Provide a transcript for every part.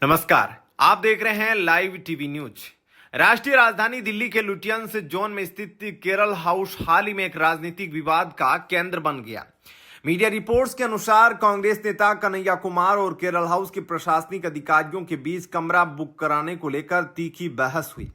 नमस्कार, आप देख रहे हैं लाइव टीवी न्यूज। राष्ट्रीय राजधानी दिल्ली के लुटियंस जोन में स्थित केरल हाउस हाल ही में एक राजनीतिक विवाद का केंद्र बन गया। मीडिया रिपोर्ट्स के अनुसार कांग्रेस नेता कन्हैया कुमार और केरल हाउस के प्रशासनिक अधिकारियों के बीच कमरा बुक कराने को लेकर तीखी बहस हुई,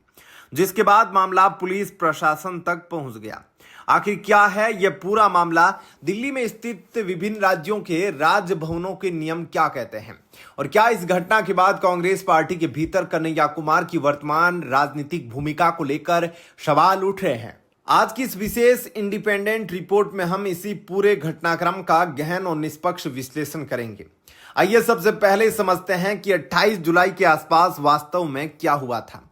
जिसके बाद मामला पुलिस प्रशासन तक पहुंच गया। आखिर क्या है यह पूरा मामला, दिल्ली में स्थित विभिन्न राज्यों के राजभवनों के नियम क्या कहते हैं, और क्या इस घटना के बाद कांग्रेस पार्टी के भीतर कन्हैया कुमार की वर्तमान राजनीतिक भूमिका को लेकर सवाल उठ रहे हैं। आज की इस विशेष इंडिपेंडेंट रिपोर्ट में हम इसी पूरे घटनाक्रम का गहन और निष्पक्ष विश्लेषण करेंगे। आइए सबसे पहले समझते हैं कि 28 जुलाई के आसपास वास्तव में क्या हुआ था।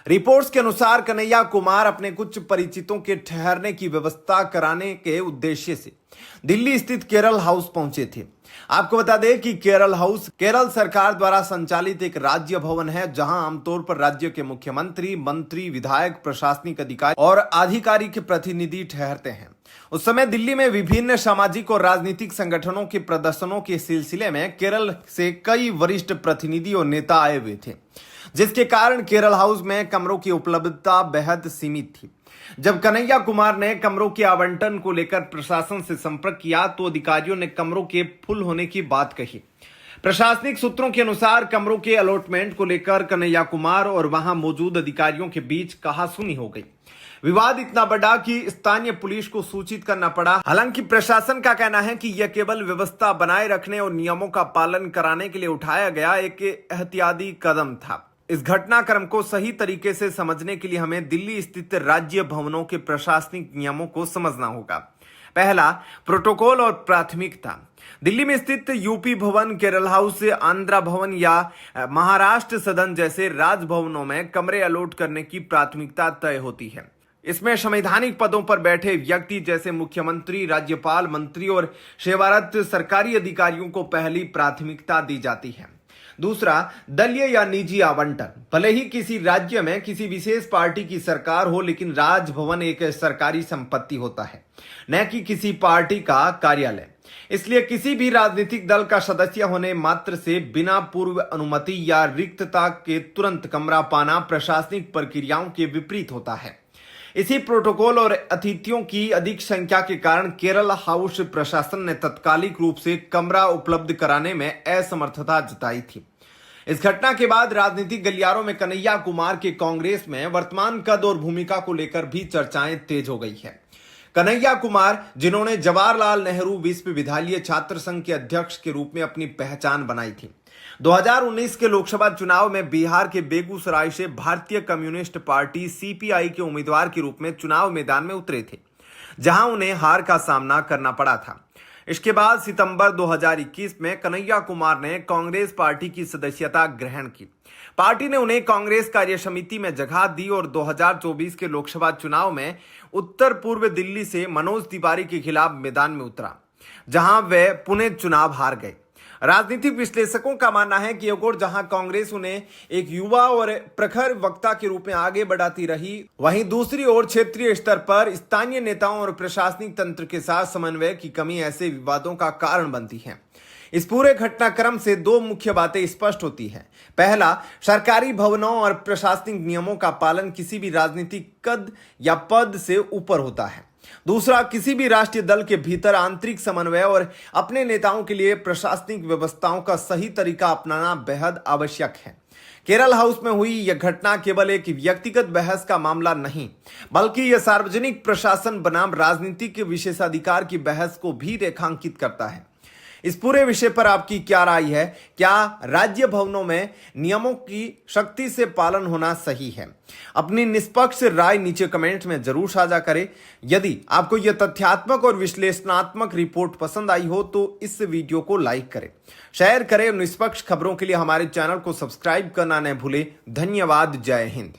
रिपोर्ट्स के अनुसार कन्हैया कुमार अपने कुछ परिचितों के ठहरने की व्यवस्था कराने के उद्देश्य से दिल्ली स्थित केरल हाउस पहुंचे थे। आपको बता दें कि केरल हाउस केरल सरकार द्वारा संचालित एक राज्य भवन है, जहां आमतौर पर राज्य के मुख्यमंत्री, मंत्री, विधायक, प्रशासनिक अधिकारी और आधिकारिक प्रतिनिधि ठहरते हैं। उस समय दिल्ली में विभिन्न सामाजिक और राजनीतिक संगठनों के प्रदर्शनों के सिलसिले में केरल से कई वरिष्ठ प्रतिनिधि और नेता आए हुए थे, जिसके कारण केरल हाउस में कमरों की उपलब्धता बेहद सीमित थी। जब कन्हैया कुमार ने कमरों के आवंटन को लेकर प्रशासन से संपर्क किया तो अधिकारियों ने कमरों के फुल होने की बात कही। प्रशासनिक सूत्रों के अनुसार कमरों के अलॉटमेंट को लेकर कन्हैया कुमार और वहां मौजूद अधिकारियों के बीच कहासुनी हो गई। विवाद इतना बढ़ा कि स्थानीय पुलिस को सूचित करना पड़ा। हालांकि प्रशासन का कहना है कि यह केवल व्यवस्था बनाए रखने और नियमों का पालन कराने के लिए उठाया गया एक एहतियाती कदम था। इस घटनाक्रम को सही तरीके से समझने के लिए हमें दिल्ली स्थित राज्य भवनों के प्रशासनिक नियमों को समझना होगा। पहला, प्रोटोकॉल और प्राथमिकता। दिल्ली में स्थित यूपी भवन, केरल हाउस, आंध्रा भवन या महाराष्ट्र सदन जैसे राजभवनों में कमरे अलॉट करने की प्राथमिकता तय होती है। इसमें संवैधानिक पदों पर बैठे व्यक्ति जैसे मुख्यमंत्री, राज्यपाल, मंत्री और सेवारत सरकारी अधिकारियों को पहली प्राथमिकता दी जाती है। दूसरा, दलीय या निजी आवंटन। भले ही किसी राज्य में किसी विशेष पार्टी की सरकार हो, लेकिन राजभवन एक सरकारी संपत्ति होता है, न कि किसी पार्टी का कार्यालय। इसलिए किसी भी राजनीतिक दल का सदस्य होने मात्र से बिना पूर्व अनुमति या रिक्तता के तुरंत कमरा पाना प्रशासनिक प्रक्रियाओं के विपरीत होता है। इसी प्रोटोकॉल और अतिथियों की अधिक संख्या के कारण केरल हाउस प्रशासन ने तत्कालिक रूप से कमरा उपलब्ध कराने में असमर्थता जताई थी। इस घटना के बाद राजनीतिक गलियारों में कन्हैया कुमार के कांग्रेस में वर्तमान कद और भूमिका को लेकर भी चर्चाएं तेज हो गई है। कन्हैया कुमार, जिन्होंने जवाहरलाल नेहरू विश्वविद्यालय छात्र संघ के अध्यक्ष के रूप में अपनी पहचान बनाई थी, 2019 के लोकसभा चुनाव में बिहार के बेगूसराय से भारतीय कम्युनिस्ट पार्टी सीपीआई के उम्मीदवार के रूप में चुनाव मैदान में उतरे थे, जहां उन्हें हार का सामना करना पड़ा था। इसके बाद सितंबर 2021 में कन्हैया कुमार ने कांग्रेस पार्टी की सदस्यता ग्रहण की। पार्टी ने उन्हें कांग्रेस कार्य समिति में जगह दी और 2024 के लोकसभा चुनाव में उत्तर पूर्व दिल्ली से मनोज तिवारी के खिलाफ मैदान में उतरा, जहां वे पुणे चुनाव हार गए। राजनीतिक विश्लेषकों का मानना है कि एक ओर जहां कांग्रेस उन्हें एक युवा और प्रखर वक्ता के रूप में आगे बढ़ाती रही, वहीं दूसरी ओर क्षेत्रीय स्तर पर स्थानीय नेताओं और प्रशासनिक तंत्र के साथ समन्वय की कमी ऐसे विवादों का कारण बनती है। इस पूरे घटनाक्रम से दो मुख्य बातें स्पष्ट होती हैं। पहला, सरकारी भवनों और प्रशासनिक नियमों का पालन किसी भी राजनीतिक कद या पद से ऊपर होता है। दूसरा, किसी भी राष्ट्रीय दल के भीतर आंतरिक समन्वय और अपने नेताओं के लिए प्रशासनिक व्यवस्थाओं का सही तरीका अपनाना बेहद आवश्यक है। केरल हाउस में हुई यह घटना केवल एक व्यक्तिगत बहस का मामला नहीं, बल्कि यह सार्वजनिक प्रशासन बनाम राजनीतिक विशेषाधिकार की बहस को भी रेखांकित करता है। इस पूरे विषय पर आपकी क्या राय है? क्या राज्य भवनों में नियमों की सख्ती से पालन होना सही है? अपनी निष्पक्ष राय नीचे कमेंट में जरूर साझा करें। यदि आपको यह तथ्यात्मक और विश्लेषणात्मक रिपोर्ट पसंद आई हो तो इस वीडियो को लाइक करें, शेयर करें और निष्पक्ष खबरों के लिए हमारे चैनल को सब्सक्राइब करना न भूलें। धन्यवाद। जय हिंद।